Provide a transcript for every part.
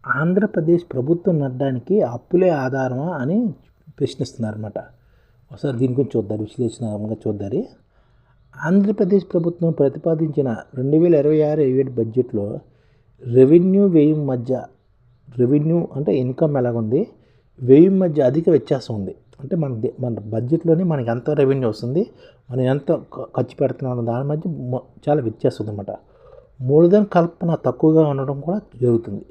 ఆంధ్రప్రదేశ్ ప్రభుత్వం నడడానికి అప్పులే ఆధారమా అని ప్రశ్నిస్తున్నారన్నమాట. ఒకసారి దీని గురించి చూద్దాం, విశ్లేషణాత్మకంగా చూద్దాం. ఆంధ్రప్రదేశ్ ప్రభుత్వం ప్రతిపాదించిన 2026-27 బడ్జెట్లో రెవెన్యూ వ్యయం మధ్య అంటే ఇన్కమ్ ఎలాగుంది, వ్యయం మధ్య అధిక వ్యత్యాసం ఉంది. అంటే మన బడ్జెట్లోనే మనకి ఎంత రెవెన్యూ వస్తుంది, మనం ఎంత ఖర్చు పెడుతున్నాం దాని మధ్య చాలా వ్యత్యాసం ఉందన్నమాట. మూలధన కల్పన తక్కువగా ఉండడం కూడా జరుగుతుంది.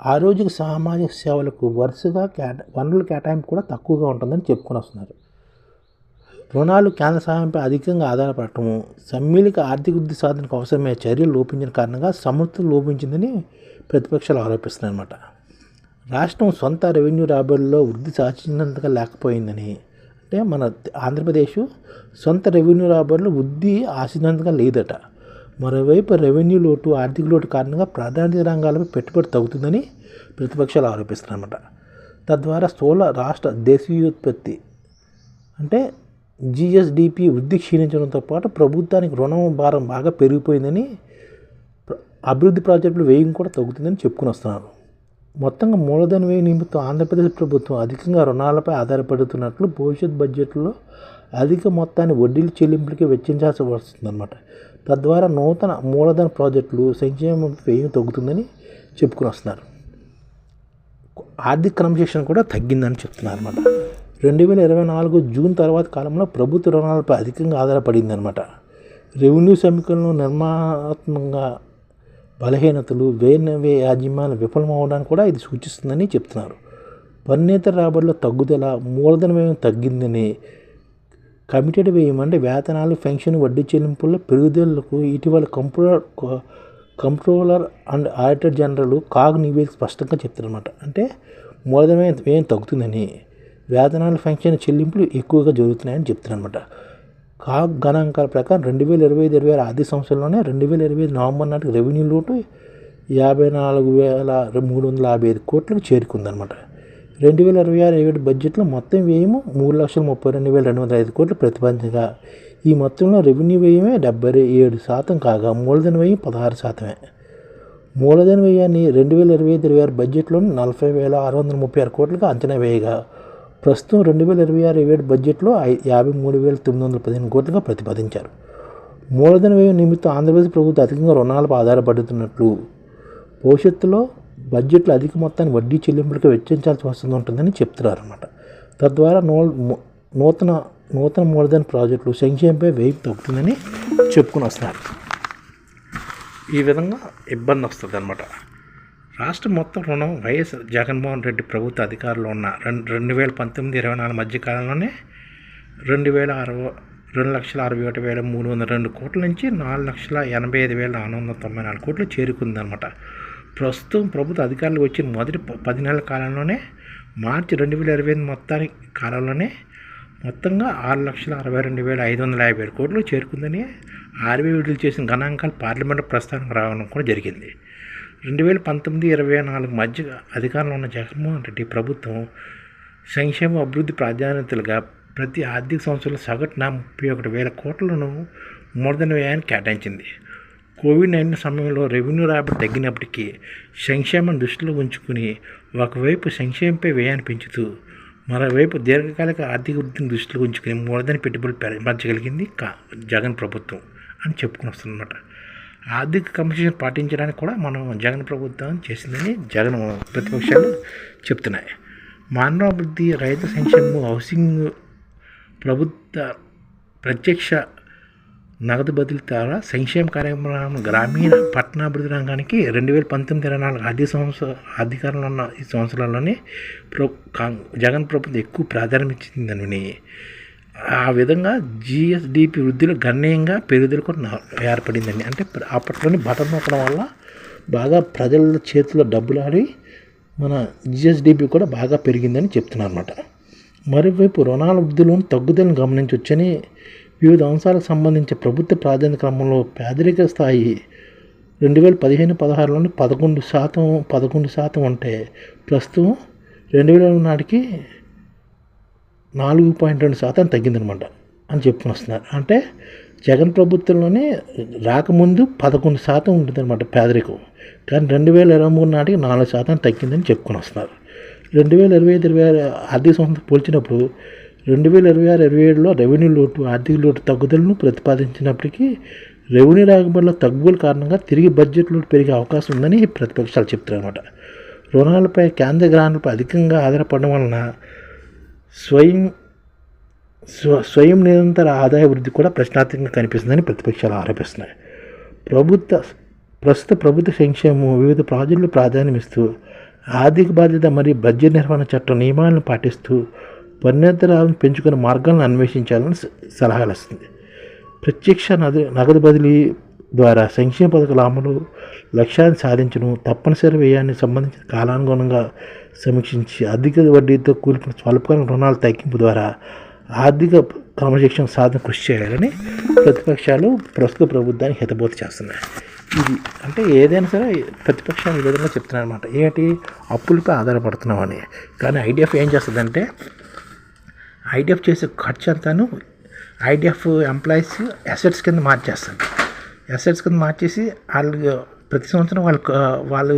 ఆ రోజుకి సామాజిక సేవలకు వరుసగా వనరుల కేటాయింపు కూడా తక్కువగా ఉంటుందని చెప్పుకొని వస్తున్నారు. రుణాలు కేంద్ర సహాయంపై అధికంగా ఆధారపడటము, సమ్మిళిత ఆర్థిక వృద్ధి సాధనకు అవసరమైన చర్యలు లోపించిన కారణంగా సమర్థత లోపించిందని ప్రతిపక్షాలు ఆరోపిస్తున్నాయన్నమాట. రాష్ట్రం సొంత రెవెన్యూ రాబడుల్లో వృద్ధి సాధించినంతగా లేకపోయిందని, అంటే మన ఆంధ్రప్రదేశ్ సొంత రెవెన్యూ రాబడుల్లో వృద్ధి ఆశించినంతగా లేదట. మరోవైపు రెవెన్యూ లోటు, ఆర్థిక లోటు కారణంగా ప్రాధాన్యత రంగాలపై పెట్టుబడి తగ్గుతుందని ప్రతిపక్షాలు ఆరోపిస్తున్నారన్నమాట. తద్వారా స్థూల రాష్ట్ర దేశీయోత్పత్తి అంటే జిఎస్డిపి వృద్ధి క్షీణించడంతో పాటు ప్రభుత్వానికి రుణం భారం బాగా పెరిగిపోయిందని, అభివృద్ధి ప్రాజెక్టులు వ్యయం కూడా తగ్గుతుందని చెప్పుకుని వస్తున్నారు. మొత్తంగా మూలధన వ్యయం నిమిత్తం ఆంధ్రప్రదేశ్ ప్రభుత్వం అధికంగా రుణాలపై ఆధారపడుతున్నట్లు భవిష్యత్ బడ్జెట్లో అధిక మొత్తాన్ని వడ్డీల చెల్లింపులకి వెచ్చించాల్సి వస్తుందన్నమాట. తద్వారా నూతన మూలధన ప్రాజెక్టులు సంక్షేమ వ్యయం తగ్గుతుందని చెప్పుకుని వస్తున్నారు. ఆర్థిక క్రమశిక్షణ కూడా తగ్గిందని చెప్తున్నారు అన్నమాట. 2024 జూన్ తర్వాత కాలంలో ప్రభుత్వ రుణాలపై అధికంగా ఆధారపడిందనమాట. రెవెన్యూ సమీకరణలో నిర్మాణాత్మకంగా బలహీనతలు, వ్యయ యాజమాన్యం విఫలమవడానికి కూడా ఇది సూచిస్తుందని చెప్తున్నారు. పన్నేతర రాబడిలో తగ్గుదల, మూలధన వ్యయం తగ్గిందని, కమిటెడ్ వ్యయం అంటే వేతనాలు, పెన్షన్, వడ్డీ చెల్లింపుల్లో పెరుగుదలకు ఇటీవల comptroller and auditor general CAG నివేదిక స్పష్టంగా చెప్తారన్నమాట. అంటే మూలధన వ్యయం తగ్గుతుందని, వేతనాలు, పెన్షన్ చెల్లింపులు ఎక్కువగా జరుగుతున్నాయని చెప్తున్నారన్నమాట. కాగ్ గణాంకాల ప్రకారం 2025-26 ఆర్థిక సంవత్సరంలోనే 2025 నవంబర్ నాటికి రెవెన్యూ లోటు 54,355 కోట్లకు చేరుకుందనమాట. 2026-27 బడ్జెట్లో మొత్తం వ్యయము 3,32,205 కోట్లు ప్రతిపాదించగా, ఈ మొత్తంలో రెవెన్యూ వ్యయమే 77% కాగా మూలధన వ్యయం 16%. మూలధన వ్యయాన్ని 2025-26 బడ్జెట్లోని 40,636 కోట్లుగా అంచనా వేయగా, ప్రస్తుతం 2026-27 బడ్జెట్లో 53,915 కోట్లుగా ప్రతిపాదించారు. మూలధన వ్యయం నిమిత్తం ఆంధ్రప్రదేశ్ ప్రభుత్వం అధికంగా రుణాలపై ఆధారపడుతున్నట్లు, భవిష్యత్తులో బడ్జెట్లో అధిక మొత్తాన్ని వడ్డీ చెల్లింపులకు వెచ్చించాల్సి ఉంటుందని చెప్తున్నారు అన్నమాట. తద్వారా నూతన మూలధన ప్రాజెక్టులు సంక్షేమంపై వ్యయం తగ్గుతుందని చెప్పుకుని వస్తున్నారు. ఈ విధంగా ఇబ్బంది వస్తుంది అన్నమాట. రాష్ట్ర మొత్తం రుణం వైఎస్ జగన్మోహన్ రెడ్డి ప్రభుత్వ అధికారంలో ఉన్న 2019-24 మధ్యకాలంలోనే 2,61,302 కోట్ల నుంచి 4,85,494 కోట్లు చేరుకుందనమాట. ప్రస్తుతం ప్రభుత్వ అధికారులు వచ్చిన మొదటి 10 నెలల కాలంలోనే మార్చి 2025 మొత్తానికి కాలంలోనే మొత్తంగా 6,62,557 కోట్లు చేరుకుందని ఆర్బీఐ విడుదల చేసిన గణాంకాలు పార్లమెంటు ప్రస్తావనకు రావడం కూడా జరిగింది. 2019-24 మధ్య అధికారంలో ఉన్న జగన్మోహన్ రెడ్డి ప్రభుత్వం సంక్షేమ అభివృద్ధి ప్రాధాన్యతలుగా ప్రతి ఆర్థిక సంవత్సరంలో సగటున 31,000 కోట్లను మూలధన వ్యయాన్ని కేటాయించింది. కోవిడ్-19 సమయంలో రెవెన్యూ రాబడి తగ్గినప్పటికీ సంక్షేమం దృష్టిలో ఉంచుకుని ఒకవైపు సంక్షేమంపై వ్యయాన్ని పెంచుతూ, మరోవైపు దీర్ఘకాలిక ఆర్థిక వృద్ధిని దృష్టిలో ఉంచుకుని మూలధన పెట్టుబడులు పెంచగలిగింది జగన్ ప్రభుత్వం అని చెప్పుకుని వస్తుందన్నమాట. ఆర్థిక క్రమశిక్షణ పాటించడానికి కూడా మనం జగన్ ప్రభుత్వం చేసిందని జగన్ ప్రతిపక్షాలు చెప్తున్నాయి. మానవాభివృద్ధి, రైతు సంక్షేమం, హౌసింగ్, ప్రభుత్వ ప్రత్యక్ష నగదు బదిలీ ద్వారా సంక్షేమ కార్యక్రమం గ్రామీణ పట్టణాభివృద్ధి రంగానికి 2019-24 అధికారంలో ఉన్న ఈ సంవత్సరాల్లోనే జగన్ ప్రభుత్వం ఎక్కువ ప్రాధాన్యం ఇచ్చిందని, ఆ విధంగా జిఎస్డిపి వృద్ధిలో గణనీయంగా పెరుగుదల కూడా ఏర్పడిందండి. అంటే అప్పట్లోనే బటన్ నొక్కడం వల్ల బాగా ప్రజల చేతిలో డబ్బులు ఆడి మన జిఎస్డిపి కూడా బాగా పెరిగిందని చెప్తున్నారు అన్నమాట. మరోవైపు రుణాల వృద్ధిలోని తగ్గుదలను గమనించవచ్చని, వివిధ అంశాలకు సంబంధించి ప్రభుత్వ ప్రాధాన్యత క్రమంలో పేదరిక స్థాయి 2015-16లోని 11% ఉంటే ప్రస్తుతం 2020 నాటికి 4.2% తగ్గిందనమాట. అని చెప్పుకొని వస్తున్నారు. అంటే జగన్ ప్రభుత్వంలోనే రాకముందు 11% ఉంటుందన్నమాట పేదరికం. కానీ 2023 నాటికి 4% తగ్గిందని చెప్పుకొని వస్తున్నారు. 2025-26 ఆర్థిక సంవత్సరం పోల్చినప్పుడు 2026-27లో రెవెన్యూ లోటు, ఆర్థిక లోటు తగ్గుదలను ప్రతిపాదించినప్పటికీ రెవెన్యూ రాబడుల తగ్గుదల కారణంగా తిరిగి బడ్జెట్ లోటు పెరిగే అవకాశం ఉందని ప్రతిపక్షాలు చెప్తారన్నమాట. రుణాలపై కేంద్ర గ్రాంట్లపై అధికంగా ఆధారపడడం వలన స్వయం నిరంతర ఆదాయ వృద్ధి కూడా ప్రశ్నార్థకంగా కనిపిస్తుందని ప్రతిపక్షాలు ఆరోపిస్తున్నాయి. ప్రస్తుత ప్రభుత్వ సంక్షేమం వివిధ ప్రాజెక్టులు ప్రాధాన్యమిస్తూ ఆర్థిక బాధ్యత మరియు బడ్జెట్ నిర్వహణ చట్టం నియమాలను పాటిస్తూ పన్నేతరాలను పెంచుకునే మార్గాలను అన్వేషించాలని సలహాలు ఇస్తుంది. ప్రత్యక్ష నగదు బదిలీ ద్వారా సంక్షేమ పథకాల అమలు లక్ష్యాన్ని సాధించడం, తప్పనిసరి వ్యయాన్ని సంబంధించిన కాలానుగుణంగా సమీక్షించి అధిక వడ్డీతో కూలిన స్వల్పకాల రుణాల తగ్గింపు ద్వారా ఆర్థిక క్రమశిక్షణ సాధన కృషి చేయాలని ప్రతిపక్షాలు ప్రస్తుత ప్రభుత్వానికి హితబోధ చేస్తున్నాయి. ఇది అంటే ఏదైనా సరే ప్రతిపక్షాలు ఈ విధంగా చెప్తున్నాయి అనమాట. ఏంటి, అప్పులపై ఆధారపడుతున్నామని. కానీ ఐడిఎఫ్ ఏం చేస్తుందంటే ఐడిఎఫ్ చేసే ఖర్చు అంతాను ఐడిఎఫ్ ఎంప్లాయీస్ అసెట్స్ కింద మార్చేసి వాళ్ళు ప్రతి సంవత్సరం వాళ్ళు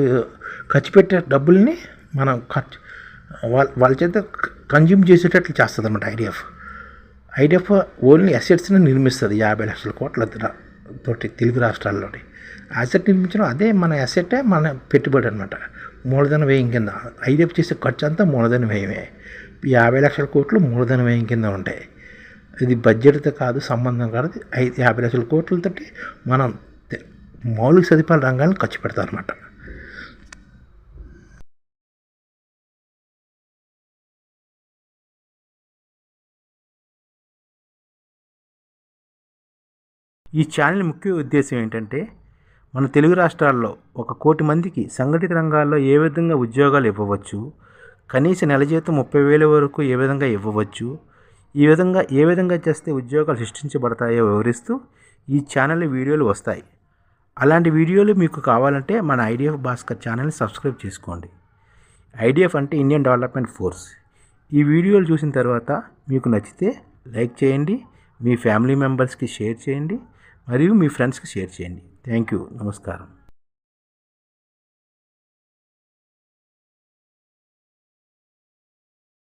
ఖర్చు పెట్టే డబ్బుల్ని మనం వాళ్ళ చేత కన్జ్యూమ్ చేసేటట్లు చేస్తుంది అన్నమాట. ఐడిఎఫ్ ఓన్లీ అసెట్స్ని నిర్మిస్తుంది 50 లక్షల కోట్ల తోటి తెలుగు రాష్ట్రాల్లోని. అసెట్ నిర్మించడం అదే మన అసెట్టే మన పెట్టుబడి అనమాట. మూలధన వ్యయం కింద ఐడిఎఫ్ చేసే ఖర్చు అంతా మూలధన వ్యయమే. 50 లక్షల కోట్లు మూలధన వ్యయం కింద ఉంటాయి. ఇది బడ్జెట్తో కాదు, సంబంధం కాదు. 50 లక్షల కోట్లతోటి మనం మౌలిక సదుపాయాల రంగాలను ఖర్చు పెడతాం అనమాట. ఈ ఛానల్ ముఖ్య ఉద్దేశం ఏంటంటే మన తెలుగు రాష్ట్రాల్లో 1 కోటి మందికి సంఘటిత రంగాల్లో ఏ విధంగా ఉద్యోగాలు ఇవ్వవచ్చు, కనీస నెల జీతం 30,000 వరకు ఏ విధంగా ఇవ్వవచ్చు, ఏ విధంగా చేస్తే ఉద్యోగాలు సృష్టించబడతాయో వివరిస్తూ ఈ ఛానల్ వీడియోలు వస్తాయి. అలాంటి వీడియోలు మీకు కావాలంటే మన ఐడిఎఫ్ భాస్కర్ ఛానల్ని సబ్స్క్రైబ్ చేసుకోండి. ఐడిఎఫ్ అంటే ఇండియన్ డెవలప్మెంట్ ఫోర్స్. ఈ వీడియోలు చూసిన తర్వాత మీకు నచ్చితే లైక్ చేయండి, మీ ఫ్యామిలీ మెంబర్స్కి షేర్ చేయండి, మరియు మీ ఫ్రెండ్స్కి షేర్ చేయండి. Thank you. నమస్కారం.